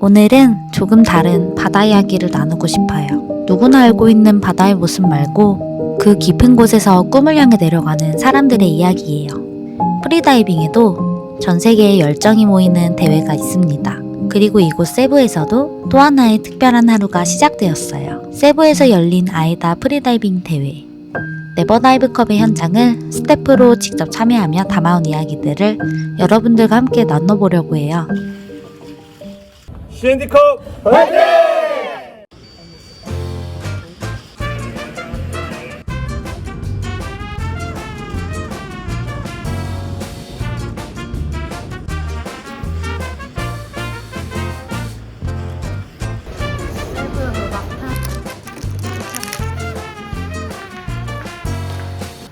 오늘은 조금 다른 바다 이야기를 나누고 싶어요. 누구나 알고 있는 바다의 모습 말고 그 깊은 곳에서 꿈을 향해 내려가는 사람들의 이야기예요. 프리다이빙에도 전 세계에 열정이 모이는 대회가 있습니다. 그리고 이곳 세부에서도 또 하나의 특별한 하루가 시작되었어요. 세부에서 열린 아이다 프리다이빙 대회. 네버다이브컵의 현장을 스태프로 직접 참여하며 담아온 이야기들을 여러분들과 함께 나눠보려고 해요. CND컵 화이팅!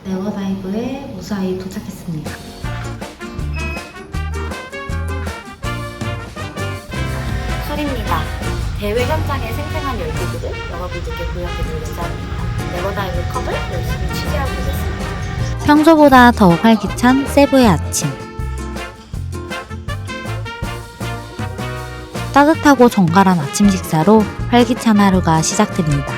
네버다이브에 무사히 도착했습니다. 술입니다. 대회 현장의 생생한 열기들을 여러분들께 보여드릴 예정입니다. 네버다이브 컵을 열심히 취재하고 있습니다. 평소보다 더욱 활기찬 세부의 아침. 따뜻하고 정갈한 아침 식사로 활기찬 하루가 시작됩니다.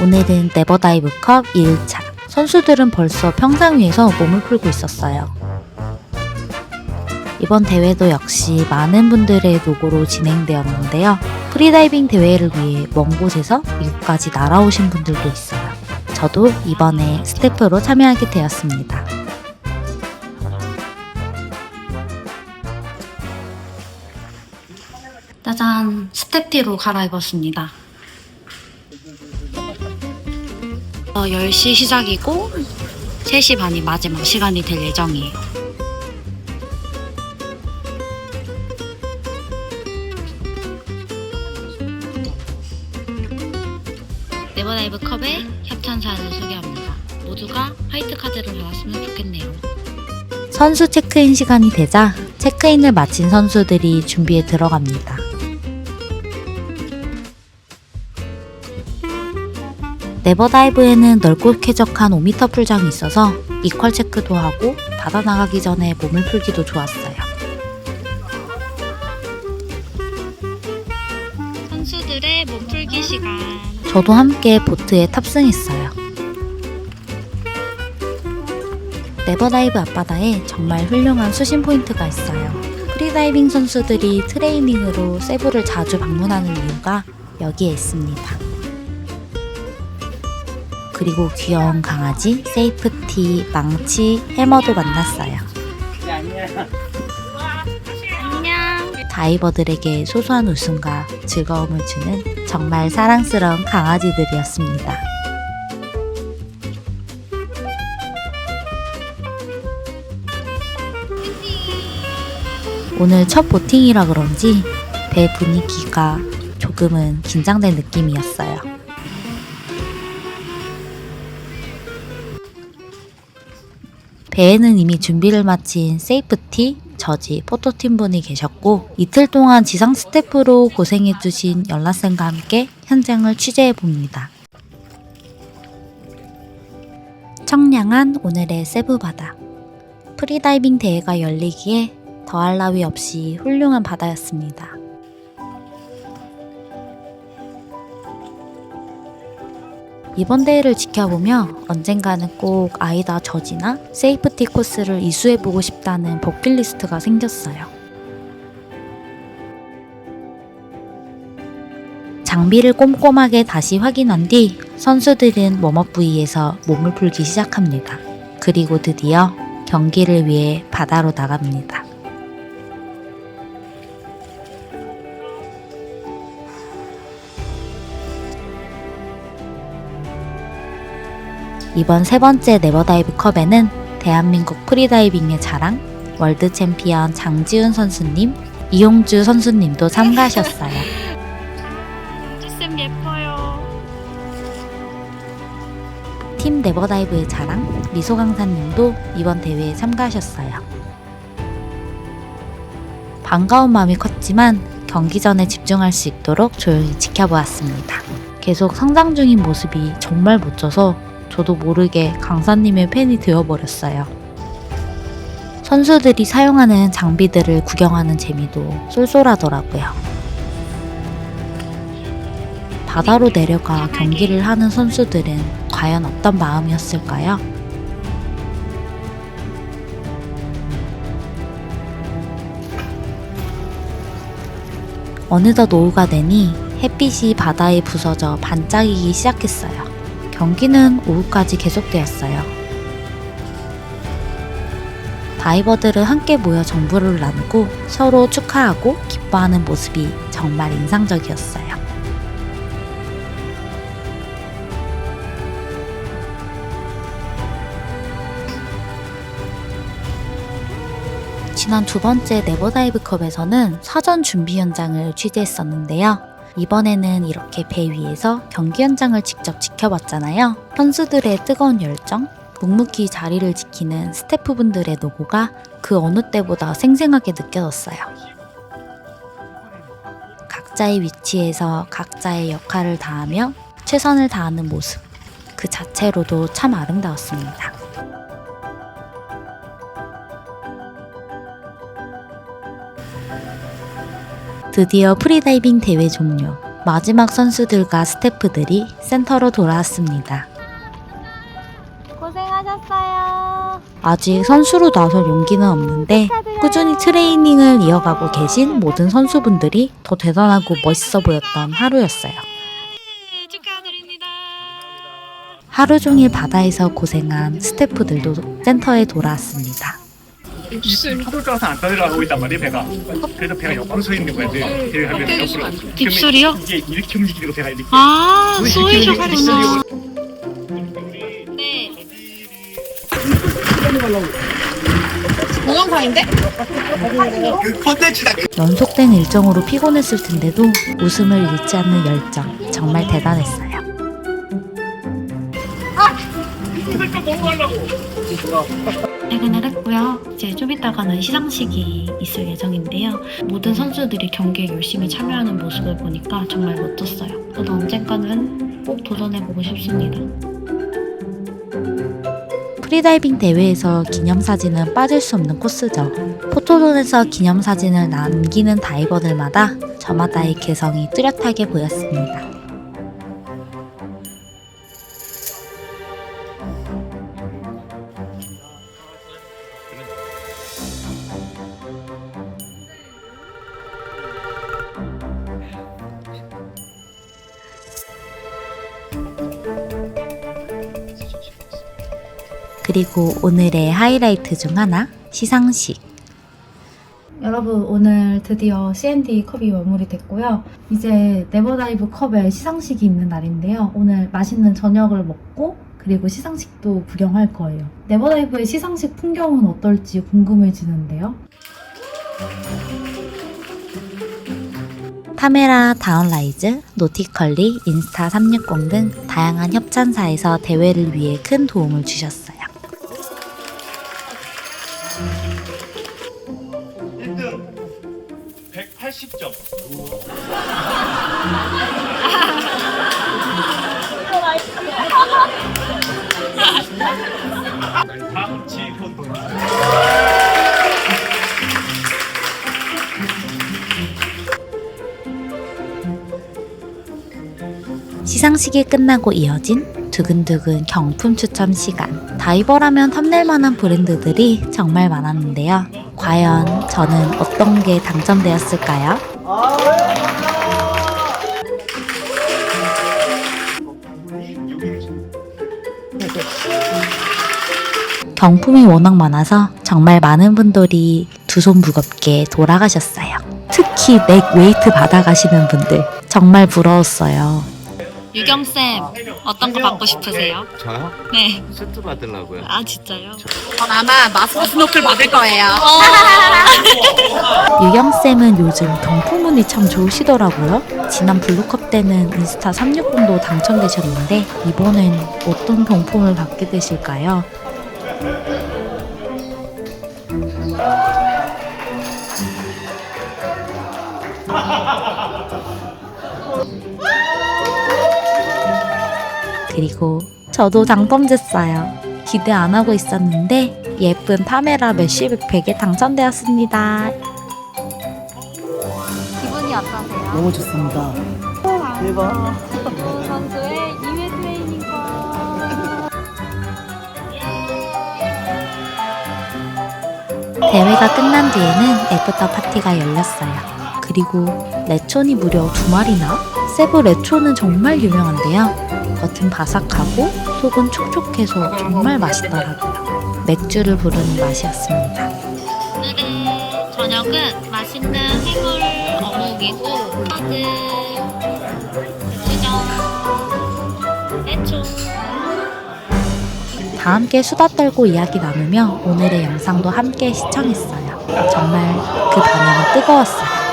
오늘은 네버다이브컵 2일차. 선수들은 벌써 평상 위에서 몸을 풀고 있었어요. 이번 대회도 역시 많은 분들의 노고로 진행되었는데요. 프리다이빙 대회를 위해 먼 곳에서 미국까지 날아오신 분들도 있어요. 저도 이번에 스태프로 참여하게 되었습니다. 짜잔! 스텝티로 갈아입었습니다. 10시 시작이고 3시 반이 마지막 시간이 될 예정이에요. 네버다이브 컵의 협찬사를 소개합니다. 모두가 화이트 카드를 받았으면 좋겠네요. 선수 체크인 시간이 되자 체크인을 마친 선수들이 준비에 들어갑니다. 네버다이브에는 넓고 쾌적한 5m 풀장이 있어서 이퀄 체크도 하고 바다 나가기 전에 몸을 풀기도 좋았어요. 선수들의 몸풀기 시간. 저도 함께 보트에 탑승했어요. 네버다이브 앞바다에 정말 훌륭한 수심 포인트가 있어요. 프리다이빙 선수들이 트레이닝으로 세부를 자주 방문하는 이유가 여기에 있습니다. 그리고 귀여운 강아지, 세이프티, 망치, 해머도 만났어요. 안녕. 다이버들에게 소소한 웃음과 즐거움을 주는 정말 사랑스러운 강아지들이었습니다. 오늘 첫 보팅이라 그런지 배 분위기가 조금은 긴장된 느낌이었어요. 배에는 이미 준비를 마친 세이프티, 저지, 포토팀 분이 계셨고 이틀 동안 지상 스태프로 고생해주신 연라쌤과 함께 현장을 취재해봅니다. 청량한 오늘의 세부바다. 프리다이빙 대회가 열리기에 더할 나위 없이 훌륭한 바다였습니다. 이번 대회를 지켜보며 언젠가는 꼭 아이다 저지나 세이프티 코스를 이수해보고 싶다는 버킷리스트가 생겼어요. 장비를 꼼꼼하게 다시 확인한 뒤 선수들은 웜업 부위에서 몸을 풀기 시작합니다. 그리고 드디어 경기를 위해 바다로 나갑니다. 이번 세 번째 네버다이브 컵에는 대한민국 프리다이빙의 자랑, 월드 챔피언 장지훈 선수님, 이용주 선수님도 참가하셨어요. 쌤 예뻐요. 팀 네버다이브의 자랑, 미소 강사님도 이번 대회에 참가하셨어요. 반가운 마음이 컸지만 경기 전에 집중할 수 있도록 조용히 지켜보았습니다. 계속 성장 중인 모습이 정말 멋져서 저도 모르게 강사님의 팬이 되어버렸어요. 선수들이 사용하는 장비들을 구경하는 재미도 쏠쏠하더라고요. 바다로 내려가 경기를 하는 선수들은 과연 어떤 마음이었을까요? 어느덧 오후가 되니 햇빛이 바다에 부서져 반짝이기 시작했어요. 경기는 오후까지 계속되었어요. 다이버들은 함께 모여 정보를 나누고 서로 축하하고 기뻐하는 모습이 정말 인상적이었어요. 지난 두 번째 네버다이브컵에서는 사전 준비 현장을 취재했었는데요. 이번에는 이렇게 배 위에서 경기 현장을 직접 지켜봤잖아요. 선수들의 뜨거운 열정, 묵묵히 자리를 지키는 스태프분들의 노고가 그 어느 때보다 생생하게 느껴졌어요. 각자의 위치에서 각자의 역할을 다하며 최선을 다하는 모습, 그 자체로도 참 아름다웠습니다. 드디어 프리다이빙 대회 종료. 마지막 선수들과 스태프들이 센터로 돌아왔습니다. 고생하셨어요. 아직 선수로 나설 용기는 없는데 꾸준히 트레이닝을 이어가고 계신 모든 선수분들이 더 대단하고 멋있어 보였던 하루였어요. 축하드립니다. 하루 종일 바다에서 고생한 스태프들도 센터에 돌아왔습니다. 파도가서 안 따라가고 있단 말이에요, 배가. 그래서 배가 옆으로 서 있는 거야, 대회 하면 옆으로. 빗소리요? 이게 이렇게 움직이고 배가 이렇게. 아, 이렇게 쏘이셨구나. 움직이고. 네. 동영상인데? 컨텐츠다. 연속된 일정으로 피곤했을 텐데도 웃음을 잃지 않는 열정, 정말 대단했어요. 그러니까 뭐 하려고. 퇴근을 했고요. 이제 좀 이따가는 시상식이 있을 예정인데요. 모든 선수들이 경기에 열심히 참여하는 모습을 보니까 정말 멋졌어요. 저도 언젠가는 꼭 도전해보고 싶습니다. 프리다이빙 대회에서 기념사진은 빠질 수 없는 코스죠. 포토존에서 기념사진을 남기는 다이버들마다 저마다의 개성이 뚜렷하게 보였습니다. 그리고 오늘의 하이라이트 중 하나, 시상식. 여러분, 오늘 드디어 C&D 컵이 마무리됐고요. 이제 네버다이브 컵의 시상식이 있는 날인데요. 오늘 맛있는 저녁을 먹고 그리고 시상식도 구경할 거예요. 네버다이브의 시상식 풍경은 어떨지 궁금해지는데요. 타메라, 다운라이즈, 노티컬리, 인스타 360 등 다양한 협찬사에서 대회를 위해 큰 도움을 주셨어요. 1등 180점. 다음 지훈. 시상식이 끝나고 이어진 두근두근 경품 추첨 시간. 다이버라면 탐낼만한 브랜드들이 정말 많았는데요. 과연 저는 어떤 게 당첨되었을까요? 경품이 워낙 많아서 정말 많은 분들이 두 손 무겁게 돌아가셨어요. 특히 넥 웨이트 받아가시는 분들 정말 부러웠어요. 유경쌤, 어떤 거 받고 싶으세요? 저요? 네. 세트 받으려고요. 아, 진짜요? 전 아마 마스터 스노클 받을 거예요. 유경쌤은 요즘 경품운이 참 좋으시더라고요. 지난 블루컵 때는 인스타 360도 당첨되셨는데 이번엔 어떤 경품을 받게 되실까요? 그리고 저도 당첨됐어요. 기대 안 하고 있었는데 예쁜 파메라 메쉬 백팩에 당첨되었습니다. 기분이 어떠세요? 너무 좋습니다. 대박. 선수의 2회 트레이닝권. 대회가 끝난 뒤에는 애프터 파티가 열렸어요. 그리고 레촌이 무려 2마리나? 세부 레촌은 정말 유명한데요. 겉은 바삭하고 속은 촉촉해서 정말 맛있더라고요. 맥주를 부르는 맛이었습니다. 오늘의 저녁은 맛있는 해물 어묵이고 커드, 고추장, 해초. 다 함께 수다 떨고 이야기 나누며 오늘의 영상도 함께 시청했어요. 정말 그 반응은 뜨거웠어요.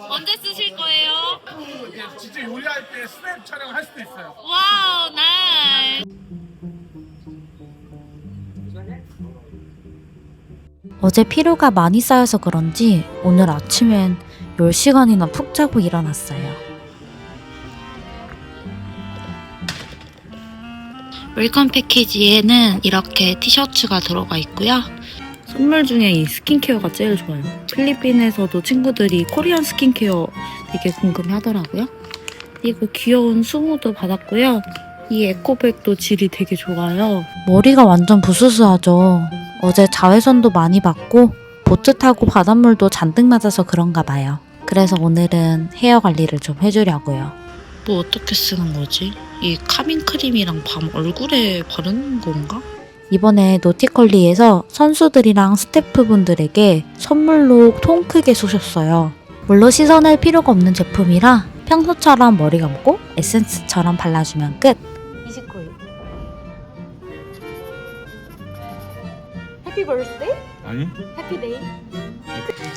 언제 쓰실 거예요? 진짜 요리할 때 스냅 촬영할 수도 있어요. 와우, 나이스. 어제 피로가 많이 쌓여서 그런지 오늘 아침엔 10시간이나 푹 자고 일어났어요. 웰컴 패키지에는 이렇게 티셔츠가 들어가 있고요. 선물 중에 이 스킨케어가 제일 좋아요. 필리핀에서도 친구들이 코리안 스킨케어 되게 궁금해하더라고요. 그리고 귀여운 수모도 받았고요. 이 에코백도 질이 되게 좋아요. 머리가 완전 부스스하죠. 어제 자외선도 많이 받고 보트 타고 바닷물도 잔뜩 맞아서 그런가 봐요. 그래서 오늘은 헤어 관리를 좀 해주려고요. 뭐 어떻게 쓰는 거지? 이 카밍 크림이랑 밤 얼굴에 바르는 건가? 이번에 노티컬리에서 선수들이랑 스태프분들에게 선물로 통 크게 쏘셨어요. 물로 씻어낼 필요가 없는 제품이라 평소처럼 머리 감고 에센스처럼 발라주면 끝! 29일 해피 버스데이? 아니? 해피데이?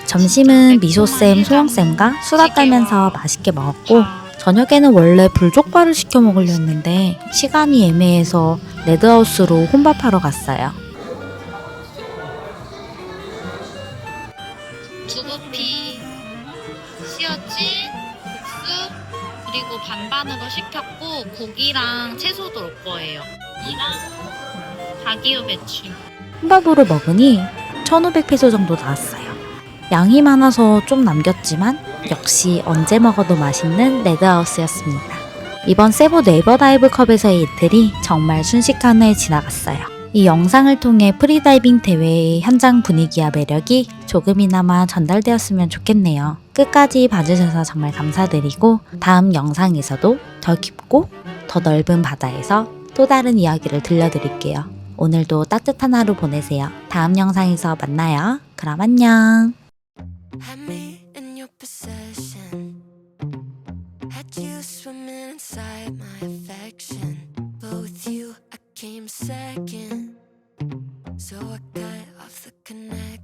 점심은 미소쌤, 소영쌤과 수다 떨면서 맛있게 먹었고 저녁에는 원래 불족발을 시켜 먹으려 했는데 시간이 애매해서 레드하우스로 혼밥하러 갔어요. 두부피, 시어찌, 국수, 그리고 반반으로 시켰고 고기랑 채소도 올 거예요. 이랑 다기오 배추. 혼밥으로 먹으니 1,500페소 정도 나왔어요. 양이 많아서 좀 남겼지만 역시 언제 먹어도 맛있는 레드하우스였습니다. 이번 세부 네이버 다이브 컵에서의 이틀이 정말 순식간에 지나갔어요. 이 영상을 통해 프리다이빙 대회의 현장 분위기와 매력이 조금이나마 전달되었으면 좋겠네요. 끝까지 봐주셔서 정말 감사드리고 다음 영상에서도 더 깊고 더 넓은 바다에서 또 다른 이야기를 들려드릴게요. 오늘도 따뜻한 하루 보내세요. 다음 영상에서 만나요. 그럼 안녕. Had me in your possession. Had you swimming inside my affection. But with you, I came second. So I cut off the connection.